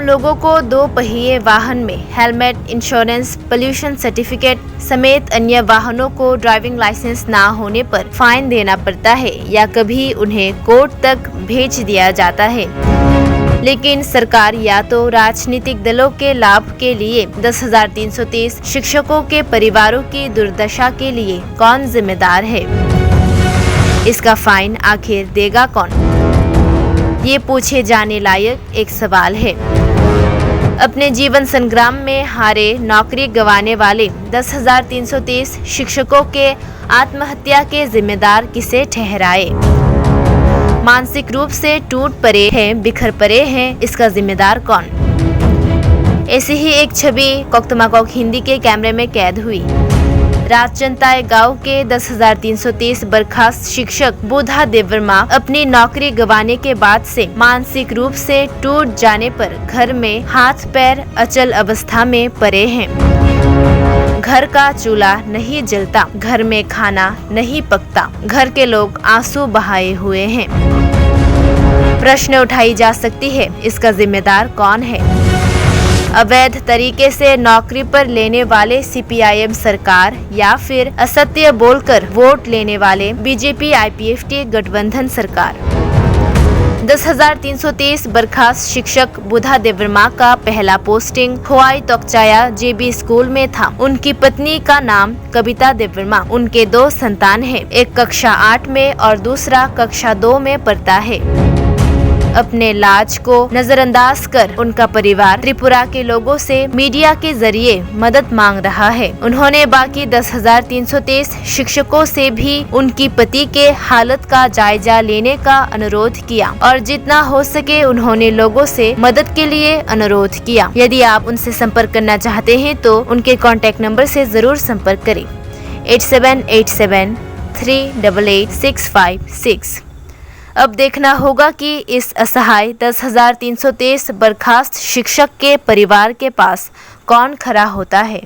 आम लोगों को 2 पहिए वाहन में हेलमेट, इंश्योरेंस, पोल्यूशन सर्टिफिकेट समेत अन्य वाहनों को ड्राइविंग लाइसेंस ना होने पर फाइन देना पड़ता है या कभी उन्हें कोर्ट तक भेज दिया जाता है। लेकिन सरकार या तो राजनीतिक दलों के लाभ के लिए 10,330 शिक्षकों के परिवारों की दुर्दशा के लिए कौन जिम्मेदार है? इसका फाइन आखिर देगा कौन? ये पूछे जाने लायक एक सवाल है। अपने जीवन संग्राम में हारे, नौकरी गंवाने वाले 10,330 शिक्षकों के आत्महत्या के जिम्मेदार किसे ठहराए? मानसिक रूप से टूट पड़े हैं, बिखर पड़े हैं, इसका जिम्मेदार कौन? ऐसी ही एक छवि कोकतमाकोक हिंदी के कैमरे में कैद हुई। राजचंताए गांव के 10,330 बर्खास्त शिक्षक बुधा देववर्मा अपनी नौकरी गंवाने के बाद से मानसिक रूप से टूट जाने पर घर में हाथ पैर अचल अवस्था में पड़े हैं। घर का चूल्हा नहीं जलता, घर में खाना नहीं पकता, घर के लोग आंसू बहाए हुए हैं। प्रश्न उठाई जा सकती है, इसका जिम्मेदार कौन है? अवैध तरीके से नौकरी पर लेने वाले सीपीआईएम सरकार या फिर असत्य बोलकर वोट लेने वाले बीजेपी आईपीएफटी गठबंधन सरकार? 10,330 बर्खास्त शिक्षक बुधा देववर्मा का पहला पोस्टिंग खोवाई तोकचाया जेबी स्कूल में था। उनकी पत्नी का नाम कविता देववर्मा। उनके 2 संतान हैं, एक कक्षा 8 में और दूसरा कक्षा 2 में पढ़ता है। अपने लाज को नजरअंदाज कर उनका परिवार त्रिपुरा के लोगों से मीडिया के जरिए मदद मांग रहा है। उन्होंने बाकी 10,330 शिक्षकों से भी उनकी पति के हालत का जायजा लेने का अनुरोध किया और जितना हो सके उन्होंने लोगों से मदद के लिए अनुरोध किया। यदि आप उनसे संपर्क करना चाहते हैं तो उनके कॉन्टैक्ट नंबर से जरूर संपर्क करें 8787 388 656। अब देखना होगा कि इस असहाय 10,330 बर्खास्त शिक्षक के परिवार के पास कौन खड़ा होता है।